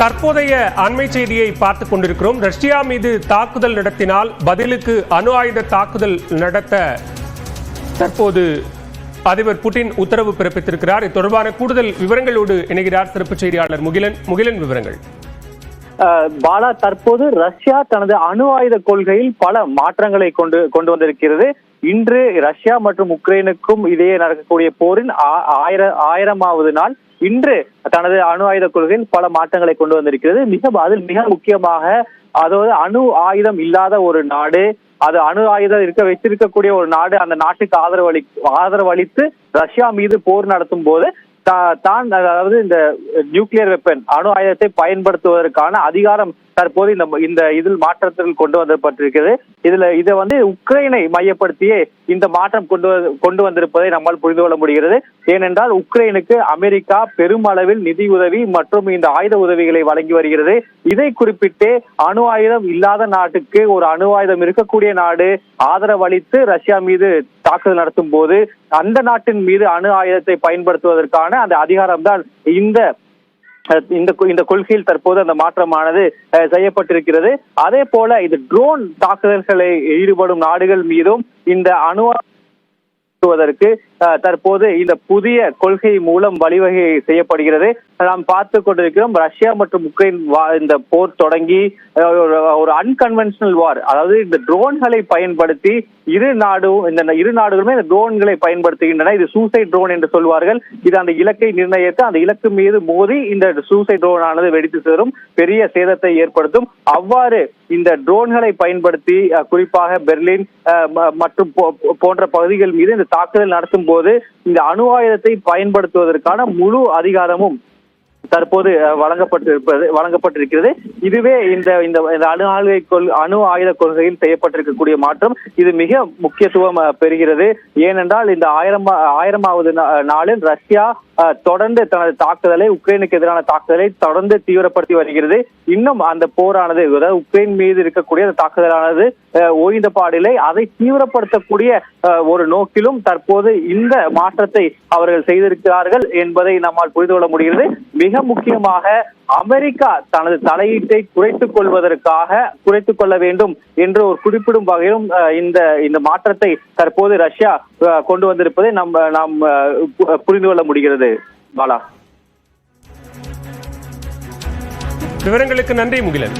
தற்போதைய அண்மை செய்தியை பார்த்துக் கொண்டிருக்கிறோம். ரஷ்யா மீது தாக்குதல் நடத்தினால் பதிலுக்கு அணு ஆயுத தாக்குதல் நடத்த தற்போது அதிபர் புட்டின் உத்தரவு பிறப்பித்திருக்கிறார். இது தொடர்பான கூடுதல் விவரங்களோடு இணைகிறார் சிறப்பு செய்தியாளர் முகிலன். விவரங்கள். பாலா, தற்போது ரஷ்யா தனது அணு ஆயுத கொள்கையில் பல மாற்றங்களை கொண்டு வந்திருக்கிறது. இன்று ரஷ்யா மற்றும் உக்ரைனுக்கும் இடையே நடக்கக்கூடிய போரின் 1000வது நாள். இன்று தனது அணு ஆயுத கொள்கையில் பல மாற்றங்களை கொண்டு வந்திருக்கிறது. அதில் மிக முக்கியமாக, அதாவது அணு ஆயுதம் இல்லாத ஒரு நாடு, அது அணு ஆயுதம் வைத்திருக்கக்கூடிய ஒரு நாடு அந்த நாட்டுக்கு ஆதரவளித்து ரஷ்யா மீது போர் நடத்தும் போது அதாவது இந்த நியூக்ளியர் வெப்பன் அணு ஆயுதத்தை பயன்படுத்துவதற்கான அதிகாரம் தற்போது இந்த இதில் மாற்றத்தில் கொண்டு வந்திருக்கிறது. இதை உக்ரைனை மையப்படுத்தியே இந்த மாற்றம் கொண்டு வந்திருப்பதை நம்மால் புரிந்து கொள்ள முடிகிறது. ஏனென்றால் உக்ரைனுக்கு அமெரிக்கா பெருமளவில் நிதி உதவி மற்றும் இந்த ஆயுத உதவிகளை வழங்கி வருகிறது. இதை குறிப்பிட்டு அணு ஆயுதம் இல்லாத நாட்டுக்கு ஒரு அணு ஆயுதம் இருக்கக்கூடிய நாடு ஆதரவளித்து ரஷ்யா மீது தாக்குதல் நடத்தும் போது அந்த நாட்டின் மீது அணு ஆயுதத்தை பயன்படுத்துவதற்கான அந்த அதிகாரம் தான் இந்த கொள்கையில் தற்போது அந்த மாற்றமானது செய்யப்பட்டிருக்கிறது. அதே போல இது ட்ரோன் தாக்குதல்களை ஈடுபடும் நாடுகள் மீதும் இந்த அணு தற்போது இந்த புதிய கொள்கை மூலம் வழிவகை செய்யப்படுகிறது. நாம் பார்த்து கொண்டிருக்கிறோம், ரஷ்யா மற்றும் உக்ரைன் இந்த போர் தொடங்கி ஒரு அன்கன்வென்ஷனல் வார், அதாவது இந்த ட்ரோன்களை பயன்படுத்தி இரு நாடுகளுமே இந்த ட்ரோன்களை பயன்படுத்துகின்றன. இது சூசைட் ட்ரோன் என்று சொல்வார்கள். இது அந்த இலக்கை நிர்ணயித்து அந்த இலக்கு மீது மோதி இந்த சூசைட் ட்ரோன் ஆனது வெடித்து சேரும், பெரிய சேதத்தை ஏற்படுத்தும். அவ்வாறு இந்த ட்ரோன்களை பயன்படுத்தி குறிப்பாக பெர்லின் மற்றும் போன்ற பகுதிகள் மீது இந்த தாக்குதல் நடத்தும் போது இந்த அணு ஆயுதத்தை பயன்படுத்துவதற்கான முழு அதிகாரமும் தற்போது வழங்கப்பட்டிருக்கிறது. இதுவே இந்த அணு ஆயுத கொள்கையில் செய்யப்பட்டிருக்கக்கூடிய மாற்றம். இது மிக முக்கியத்துவம் பெறுகிறது. ஏனென்றால் இந்த 1000வது நாளில் ரஷ்யா தொடர்ந்து தனது தாக்குதலை, உக்ரைனுக்கு எதிரான தாக்குதலை தொடர்ந்து தீவிரப்படுத்தி வருகிறது. இன்னும் அந்த போரானது, அதாவது உக்ரைன் மீது இருக்கக்கூடிய அந்த தாக்குதலானது ஓய்ந்த பாடில்லை. அதை தீவிரப்படுத்தக்கூடிய ஒரு நோக்கிலும் தற்போது இந்த மாற்றத்தை அவர்கள் செய்திருக்கிறார்கள் என்பதை நம்மால் புரிந்து கொள்ள முடிகிறது. மிக முக்கியமாக அமெரிக்கா தனது தலையீட்டை குறைத்துக் கொள்ள வேண்டும் என்று ஒரு குறிப்பிடும் வகையிலும் இந்த மாற்றத்தை தற்போது ரஷ்யா கொண்டு வந்திருப்பதை நாம் புரிந்து கொள்ள முடிகிறது. பாலா, விவரங்களுக்கு நன்றி முகிலன்.